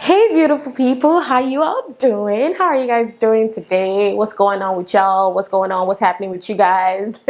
Hey beautiful people, how you all doing? How are you guys doing today? What's going on with y'all? What's going on? What's happening with you guys?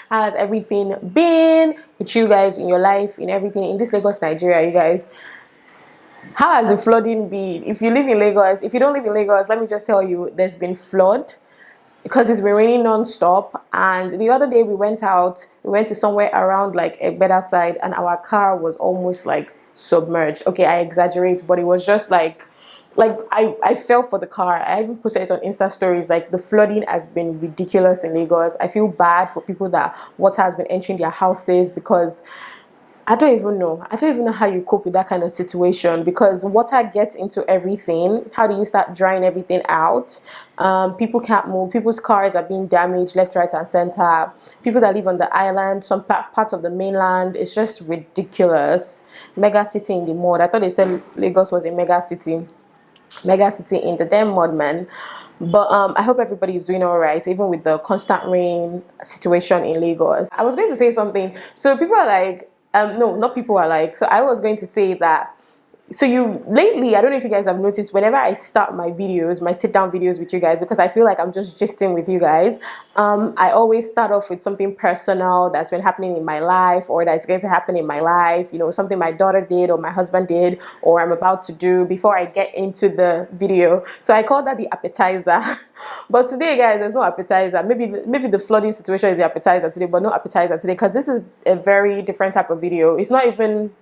How has everything been with you guys in your life, in everything in this Lagos, Nigeria, you guys? How has the flooding been? If you live in Lagos, if you don't live in Lagos, let me just tell you, there's been flood because it's been raining non-stop. And the other day we went out, we went to somewhere around like a better side, and our car was almost like submerged. Okay, I exaggerate, but it was just like I fell for the car. I even posted it on Insta stories. Like, the flooding has been ridiculous in Lagos. I feel bad for people that water has been entering their houses, because I don't even know. I don't even know how you cope with that kind of situation, because water gets into everything. How do you start drying everything out? People can't move. People's cars are being damaged left, right, and center. People that live on the island, some parts of the mainland, it's just ridiculous. Mega city in the mud. I thought they said Lagos was a mega city. Mega city in the damn mud, man. But I hope everybody is doing all right, even with the constant rain situation in Lagos. I was going to say something. So people are like, no, not people are like. So I was going to say that. So you lately, I don't know if you guys have noticed, whenever I start my videos, my sit down videos with you guys, because I feel like I'm just gisting with you guys, I always start off with something personal that's been happening in my life, or that's going to happen in my life, you know, something my daughter did or my husband did or I'm about to do before I get into the video. So I call that the appetizer. But today, guys, there's no appetizer. Maybe the flooding situation is the appetizer today, but no appetizer today, because this is a very different type of video. It's not even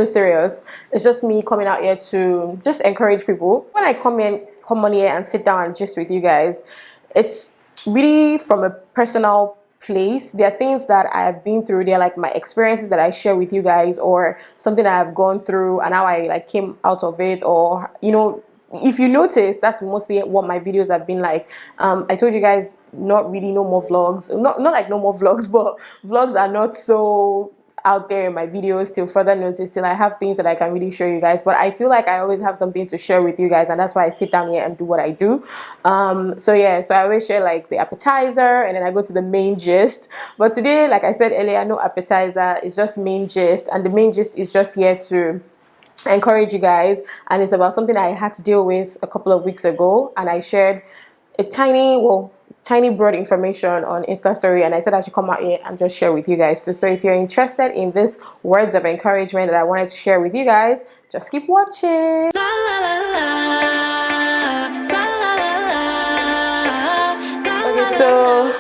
serious. It's just me coming out here to just encourage people. When I come on here and sit down and just with you guys, it's really from a personal place. There are things that I have been through. They're like my experiences that I share with you guys, or something that I've gone through and how I like came out of it, or if you notice, that's mostly what my videos have been like. I told you guys, not really no more vlogs. Not like no more vlogs, but vlogs are not so out there in my videos till further notice, till I have things that I can really show you guys. But I feel like I always have something to share with you guys, and that's why I sit down here and do what I do. So yeah, so I always share like the appetizer, and then I go to the main gist. But today, like I said earlier, no appetizer, it's just main gist. And the main gist is just here to encourage you guys, and it's about something I had to deal with a couple of weeks ago, and I shared a tiny broad information on Insta story, and I said I should come out here and just share with you guys too. So if you're interested in this words of encouragement that I wanted to share with you guys, just keep watching. Okay, so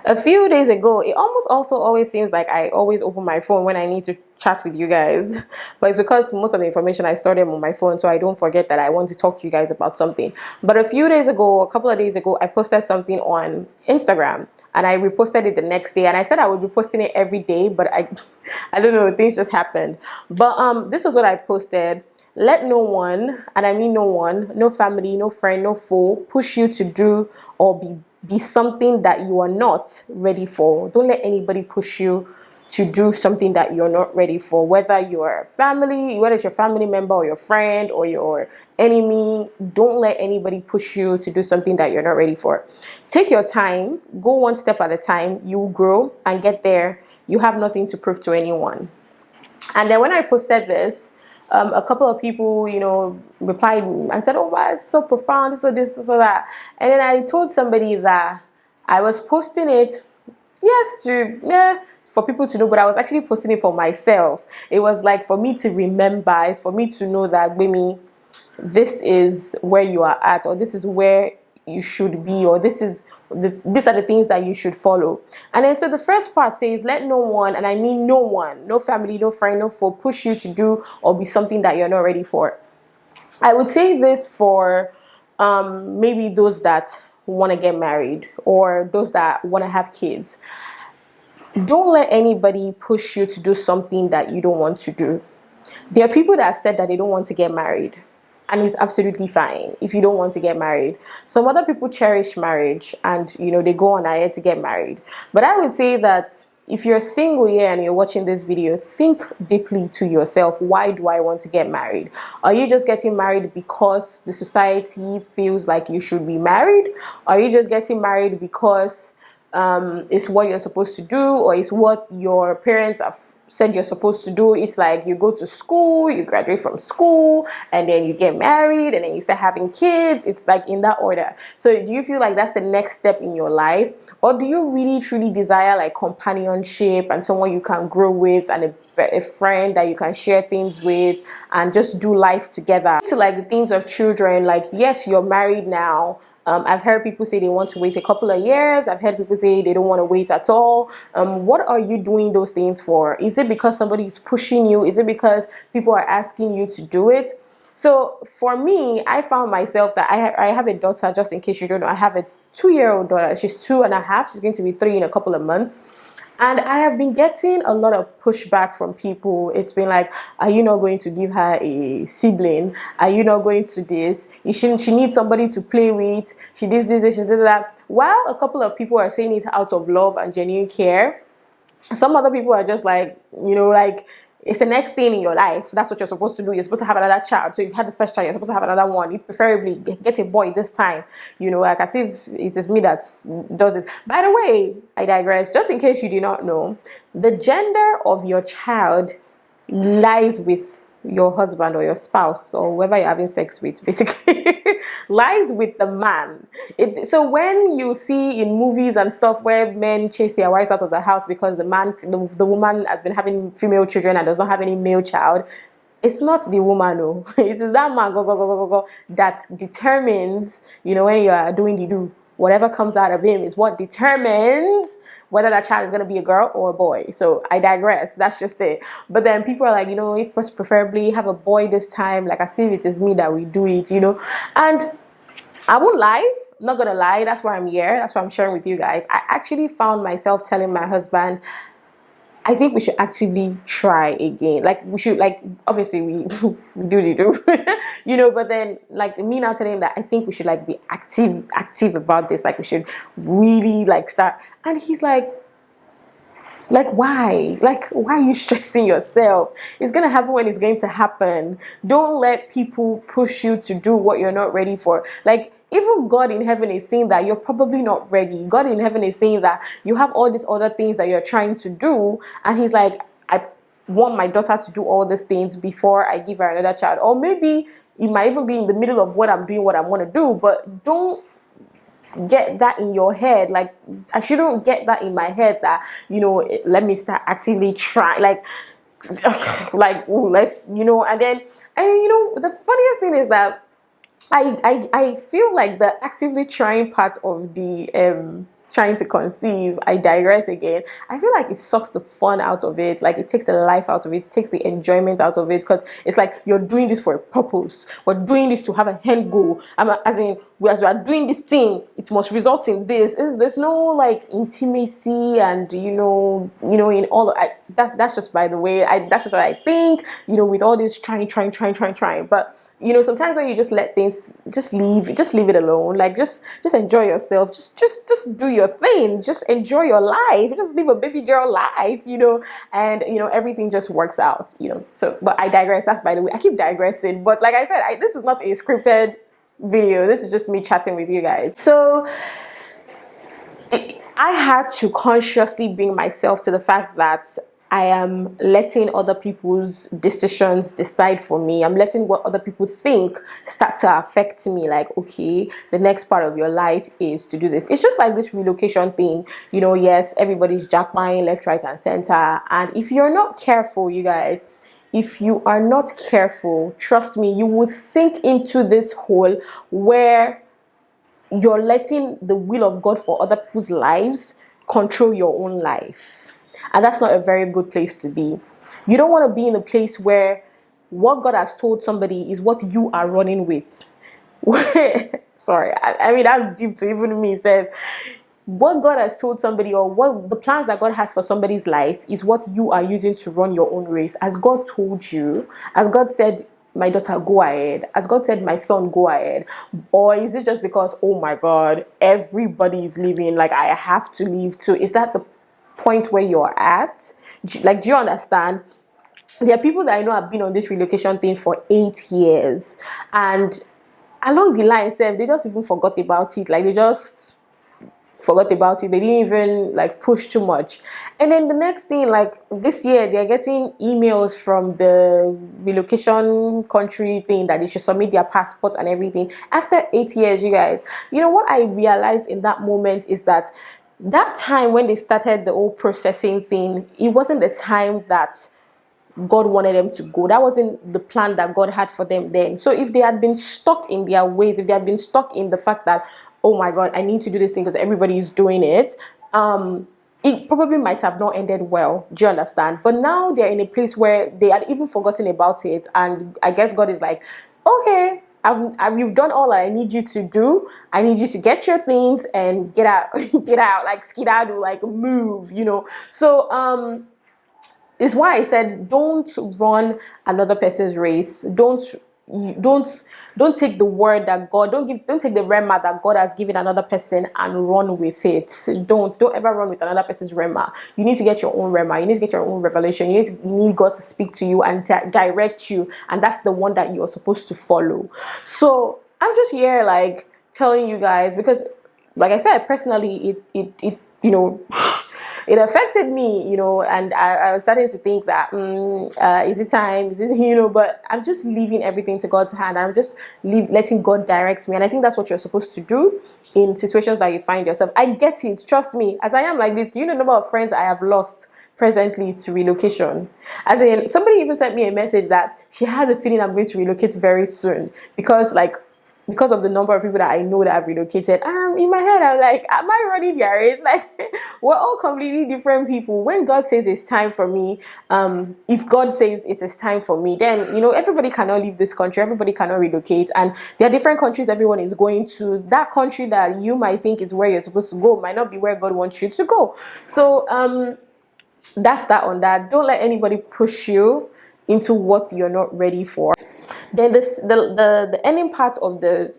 a few days ago, it almost also always seems like I always open my phone when I need to chat with you guys, but it's because most of the information I store them on my phone, so I don't forget that I want to talk to you guys about something. But a couple of days ago, I posted something on Instagram, and I reposted it the next day, and I said I would be posting it every day, but I don't know, things just happened. But this was what I posted. Let no one, and I mean no one, no family, no friend, no foe, push you to do or be something that you are not ready for. Don't let anybody push you to do something that you're not ready for, whether it's your family member or your friend or your enemy. Don't let anybody push you to do something that you're not ready for. Take your time, go one step at a time. You will grow and get there. You have nothing to prove to anyone. And then when I posted this, a couple of people, replied and said, "Oh, wow, it's so profound, so this, so that." And then I told somebody that I was posting it, for people to know, but I was actually posting it for myself. It was like for me to remember, it's for me to know that, Gbemi, this is where you are at, or this is where you should be, or these are the things that you should follow. And then so the first part says, let no one, and I mean no one, no family, no friend, no foe, push you to do or be something that you're not ready for. I would say this for maybe those that want to get married, or those that want to have kids. Don't let anybody push you to do something that you don't want to do. There are people that have said that they don't want to get married, and it's absolutely fine if you don't want to get married. Some other people cherish marriage, and they go on ahead to get married. But I would say that if you're single here and you're watching this video, think deeply to yourself, why do I want to get married? Are you just getting married because the society feels like you should be married? Are you just getting married because is what you're supposed to do, or is what your parents have said you're supposed to do. It's like you go to school, you graduate from school, and then you get married, and then you start having kids. It's like in that order. So do you feel like that's the next step in your life, or do you really truly desire like companionship and someone you can grow with, and a friend that you can share things with and just do life together? To like the things of children, like yes, you're married now. I've heard people say they want to wait a couple of years. I've heard people say they don't want to wait at all. What are you doing those things for? Is it because somebody is pushing you? Is it because people are asking you to do it? So for me, I found myself that I have a daughter, just in case you don't know. I have a 2-year-old daughter. She's 2.5. She's going to be 3 in a couple of months. And I have been getting a lot of pushback from people. It's been like, are you not going to give her a sibling? Are you not going to this? She needs somebody to play with. She did this, she did that. While a couple of people are saying it out of love and genuine care, some other people are just like, like, it's the next thing in your life. That's what you're supposed to do. You're supposed to have another child. So you've had the first child, you're supposed to have another one. You preferably get a boy this time. Like as if it is me that does it. By the way, I digress. Just in case you do not know, the gender of your child lies with your husband or your spouse or whoever you're having sex with, basically. Lies with the man. So when you see in movies and stuff where men chase their wives out of the house because the woman has been having female children and does not have any male child, it's not the woman, no. It is that man that determines, when you are doing the do. Whatever comes out of him is what determines whether that child is going to be a girl or a boy. So I digress. That's just it. But then people are like, if preferably have a boy this time, like as if it is me that we do it, And I won't lie. I'm not going to lie. That's why I'm here. That's why I'm sharing with you guys. I actually found myself telling my husband, I think we should actively try again. Like we should, like obviously we we do, but then like me now telling him that I think we should like be active about this. Like we should really like start. And he's like why? Like why are you stressing yourself? It's gonna happen when it's going to happen. Don't let people push you to do what you're not ready for. Like even God in heaven is saying that you're probably not ready. God in heaven is saying that you have all these other things that you're trying to do. And he's like, I want my daughter to do all these things before I give her another child. Or maybe it might even be in the middle of what I'm doing, what I want to do. But don't get that in your head. Like I shouldn't get that in my head that, let me start actively trying. Let's, and then, the funniest thing is that I feel like the actively trying part of the trying to conceive, I digress again. I feel like it sucks the fun out of it. Like it takes the life out of it. It takes the enjoyment out of it, because it's like you're doing this for a purpose. We're doing this to have a end goal. As we are doing this thing, it must result in this. There's no like intimacy and in all. That's just by the way. That's what I think. With all this trying. But sometimes when you just let things just leave it alone. Like just enjoy yourself. Just do your thing. Just enjoy your life. Just live a baby girl life. And everything just works out. So, but I digress. That's by the way. I keep digressing. But like I said, this is not a scripted video. This is just me chatting with you guys. So I had to consciously bring myself to the fact that I am letting other people's decisions decide for me. I'm letting what other people think start to affect me. Like, okay, the next part of your life is to do this. It's just like this relocation thing. Yes, everybody's jackpotting left, right, and center. And if you're not careful, you guys, if you are not careful, trust me, you will sink into this hole where you're letting the will of God for other people's lives control your own life. And that's not a very good place to be. You don't want to be in a place where what God has told somebody is what you are running with. Sorry, I mean, that's deep to even me. Said, what God has told somebody, or what the plans that God has for somebody's life, is what you are using to run your own race. As God told you, as God said, my daughter, go ahead. As God said, my son, go ahead. Or is it just because, oh my God, everybody is leaving, like I have to leave too? Is that the point where you're at? Like, do you understand? There are people that I know have been on this relocation thing for 8 years, and along the line, they just even forgot about it. Like they just forgot about it. They didn't even like push too much. And then the next thing, like this year, they're getting emails from the relocation country thing that they should submit their passport and everything. After 8 years, you guys, you know what I realized in that moment is that time when they started the whole processing thing, it wasn't the time that God wanted them to go. That wasn't the plan that God had for them then. So if they had been stuck in their ways, if they had been stuck in the fact that, oh my God, I need to do this thing because everybody is doing it, it probably might have not ended well. Do you understand? But now they're in a place where they had even forgotten about it, and I guess God is like, okay, you've done all I need you to do. I need you to get your things and get out, get out, like skedaddle, like move, you know. So it's why I said don't run another person's race. Don't take the word that God don't take the rema that God has given another person and run with it. Don't ever run with another person's rema. You need to get your own rema. You need to get your own revelation. You need God to speak to you and direct you, and that's the one that you are supposed to follow. So I'm just here like telling you guys, because like I said, personally it you know it affected me, you know, and I was starting to think that, is it time? Is it, you know, but I'm just leaving everything to God's hand. I'm just letting God direct me. And I think that's what you're supposed to do in situations that you find yourself. I get it. Trust me. As I am like this, do you know the number of friends I have lost presently to relocation? As in, somebody even sent me a message that she has a feeling I'm going to relocate very soon because of the number of people that I know that have relocated. And in my head, I'm like, am I running their race? Like, we're all completely different people. When God says it's time for me, if God says it is time for me, then, you know, everybody cannot leave this country. Everybody cannot relocate. And there are different countries everyone is going to. That country that you might think is where you're supposed to go might not be where God wants you to go. So, that's that on that. Don't let anybody push you into what you're not ready for. Then the ending part of the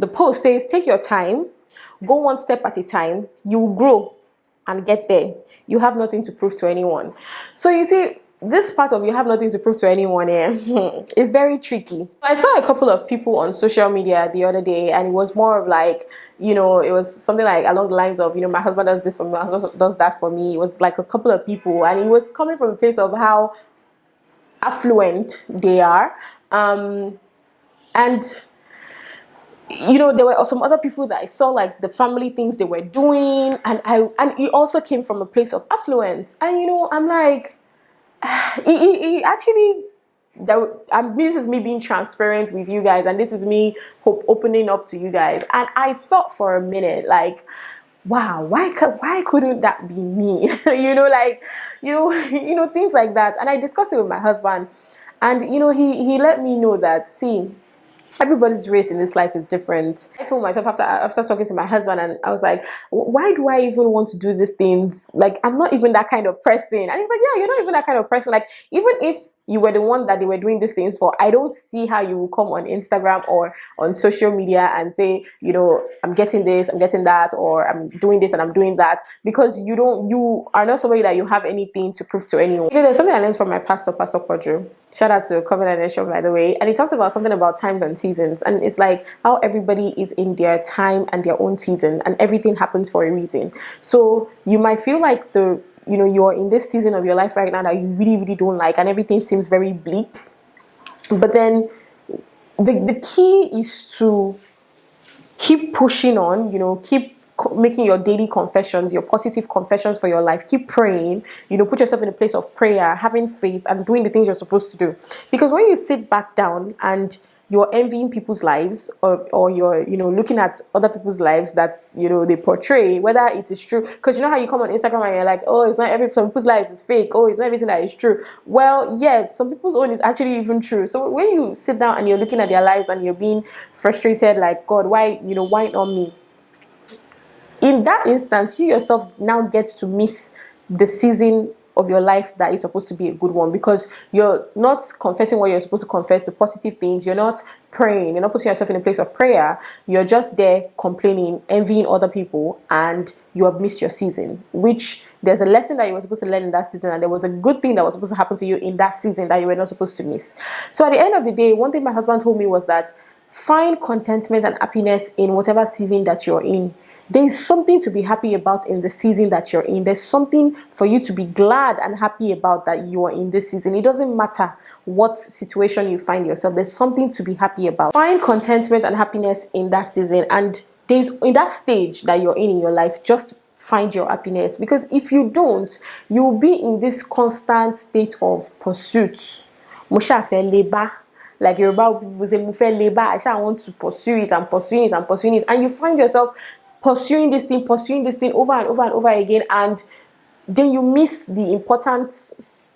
post says, take your time, go one step at a time, you will grow and get there. You have nothing to prove to anyone. So you see, this part of you have nothing to prove to anyone here is very tricky. I saw a couple of people on social media the other day, and it was more of like, you know, it was something like along the lines of, you know, my husband does this for me, my husband does that for me. It was like a couple of people, and it was coming from a place of how affluent they are. And you know, there were some other people that I saw, like the family things they were doing, and it also came from a place of affluence. And you know, I'm like, it actually, this is me being transparent with you guys, and this is me opening up to you guys. And I thought for a minute, like, wow, why couldn't that be me? You know, like, you know, things like that. And I discussed it with my husband, and you know, he let me know that, see, everybody's race in this life is different. I told myself after talking to my husband, and I was like, why do I even want to do these things? Like, I'm not even that kind of person. And he was like, yeah, you're not even that kind of person. Like, even if you were the one that they were doing these things for, I don't see how you will come on Instagram or on social media and say, you know, I'm getting this, I'm getting that, or I'm doing this and I'm doing that, because you are not somebody that you have anything to prove to anyone. You know, there's something I learned from my pastor, Pastor Podro. Shout out to Contentment, by the way. And he talks about something about times and seasons. And it's like how everybody is in their time and their own season, and everything happens for a reason. So you might feel like you're in this season of your life right now that you really, really don't like, and everything seems very bleak. But then the key is to keep pushing on, you know, keep making your daily confessions, your positive confessions for your life. Keep praying, you know, put yourself in a place of prayer, having faith, and doing the things you're supposed to do. Because when you sit back down and you're envying people's lives, or you're, you know, looking at other people's lives that, you know, they portray, whether it is true, because you know how you come on Instagram and you're like, oh, it's not some people's lives is fake, oh, it's not everything that is true. Well, yeah, some people's own is actually even true. So when you sit down and you're looking at their lives and you're being frustrated, like, God, why not me? In that instance, you yourself now get to miss the season of your life that is supposed to be a good one, because you're not confessing what you're supposed to confess, the positive things. You're not praying. You're not putting yourself in a place of prayer. You're just there complaining, envying other people, and you have missed your season, which there's a lesson that you were supposed to learn in that season, and there was a good thing that was supposed to happen to you in that season that you were not supposed to miss. So at the end of the day, one thing my husband told me was that find contentment and happiness in whatever season that you're in. there's something to be happy about in the season that you're in. There's something for you to be glad and happy about that you are in this season. It doesn't matter what situation you find yourself, there's something to be happy about. Find contentment and happiness in that season, and there's in that stage that you're in your life, just find your happiness, because if you don't, you'll be in this constant state of pursuit. Like Yoruba people say, "Mufe labor." I want to pursue it and pursuing it and pursuing it, and you find yourself pursuing this thing over and over and over again, and then you miss the important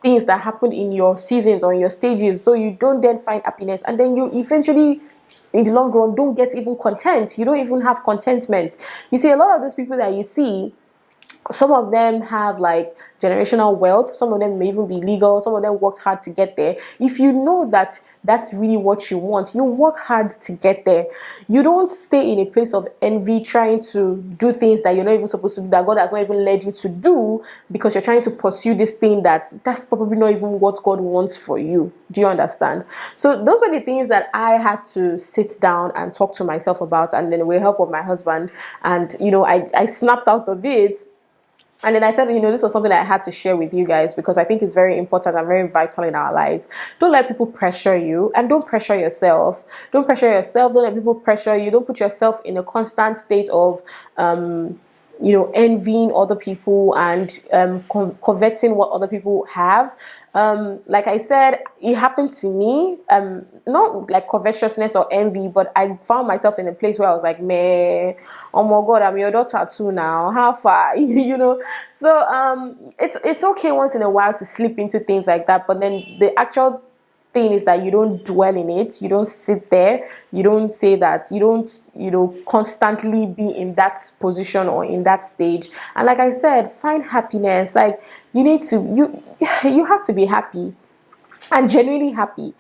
things that happen in your seasons or in your stages. So you don't then find happiness, and then you eventually, in the long run, don't get even content. You don't even have contentment. You see, a lot of these people that you see, some of them have like generational wealth, some of them may even be legal, some of them worked hard to get there. If you know that that's really what you want, you work hard to get there. You don't stay in a place of envy trying to do things that you're not even supposed to do, that God has not even led you to do, because you're trying to pursue this thing that's probably not even what God wants for you. Do you understand? So those are the things that I had to sit down and talk to myself about, and then with help of my husband, and I snapped out of it. And then I said, this was something that I had to share with you guys, because I think it's very important and very vital in our lives. Don't let people pressure you, and don't pressure yourself. Don't pressure yourself. Don't let people pressure you. Don't put yourself in a constant state of, envying other people and coveting what other people have. Like I said, it happened to me, not like covetousness or envy, but I found myself in a place where I was like, man, oh my God, I'm your daughter too now. How far? So it's okay once in a while to slip into things like that, but then the actual thing is that you don't dwell in it, you don't sit there, you don't say that, you don't constantly be in that position or in that stage. And like I said, find happiness. Like you have to be happy and genuinely happy,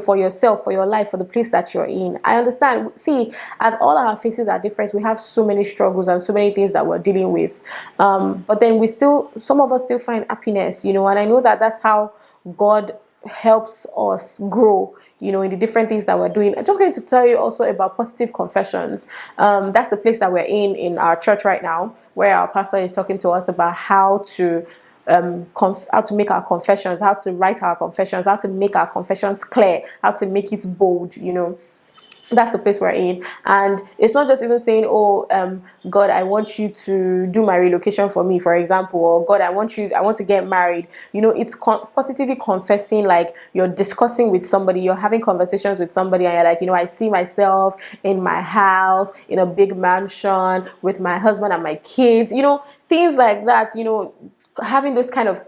for yourself, for your life, for the place that you're in. I understand. See, as all our faces are different, we have so many struggles and so many things that we're dealing with. But then some of us still find happiness, and I know that that's how God helps us grow, in the different things that we're doing. I'm just going to tell you also about positive confessions. That's the place that we're in our church right now, where our pastor is talking to us about how to how to make our confessions, how to write our confessions, how to make our confessions clear, how to make it bold. That's the place we're in. And it's not just even saying, God, I want you to do my relocation for me, for example, or God, I want to get married. It's positively confessing, like you're discussing with somebody, you're having conversations with somebody, and you're like, I see myself in my house, in a big mansion with my husband and my kids, things like that, having those kind of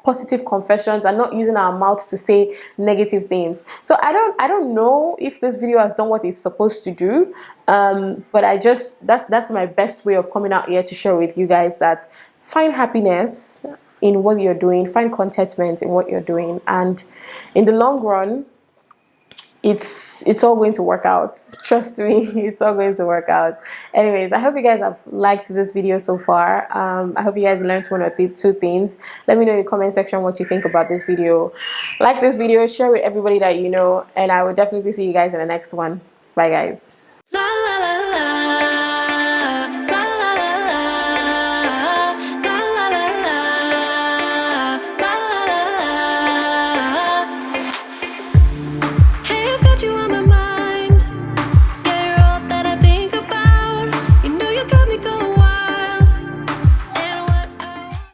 positive confessions and not using our mouths to say negative things. So I don't know if this video has done what it's supposed to do, but that's my best way of coming out here to share with you guys that find happiness in what you're doing, find contentment in what you're doing, and in the long run, it's all going to work out. Trust me, it's all going to work out. Anyways, I hope you guys have liked this video so far. I hope you guys learned one or two things. Let me know in the comment section what you think about this video. Like this video, share with everybody that you know, and I will definitely see you guys in the next one. Bye guys.